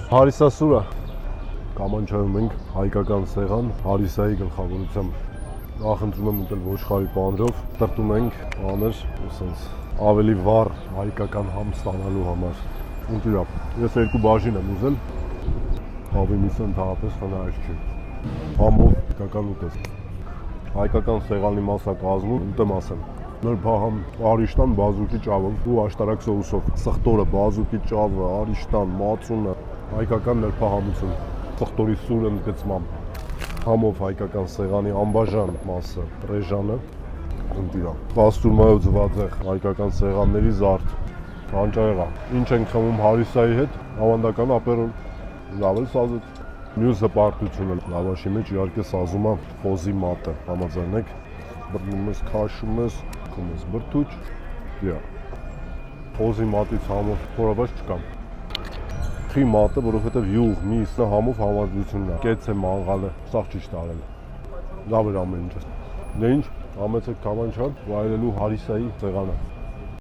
Հարիսասուրը Կամանչայում ենք հայկական սեղան Հարիսայի գլխավորությամբ նախընտրում եմ ուտել ոչխարի պանրով տրտում ենք աներ ասենց ավելի վառ հայկական համ ստանալու համար ընտիրա ես երկու բաժին եմ ուզել հավի միսը ընդհանրապես խնայած չի համով հայկական ուտես հայկական սեղանի մասա կազմում ուտեմ ասեմ նոր բահամ արիշտան բազուկի ճավով ու աշտարակ սոուսով սխտորը բազուկի ճավը արիշտան մածունը հայկական նրբահամություն սխտորի սուրը ընդգծմամբ համով հայկական սեղանի անբաժան մասը ռեժանը ընտիրա պաստուրմայով ձվածեղ հայկական սեղանների զարդ հանճարեղա ինչ ենք խմում Հարիսայի հետ ավանդական ապերոլ լավ էլ սազեց մյուս հպարտությունը լավաշի մեջ իհարկե սազում է խոզի մատը համաձայնեք բռնում ես քաշում ես խմում ես բրդուճ խոզի մատից համով փորաբաց չկա խի մատը որովհետև յուղ միսը համով համադրությունն է կեց է մանղալը սաղ ճիշտ արել լավ էր ամեն ինչը դե ինչ համեցեք Կամանչան վայելելու Հարիսայի սեղանը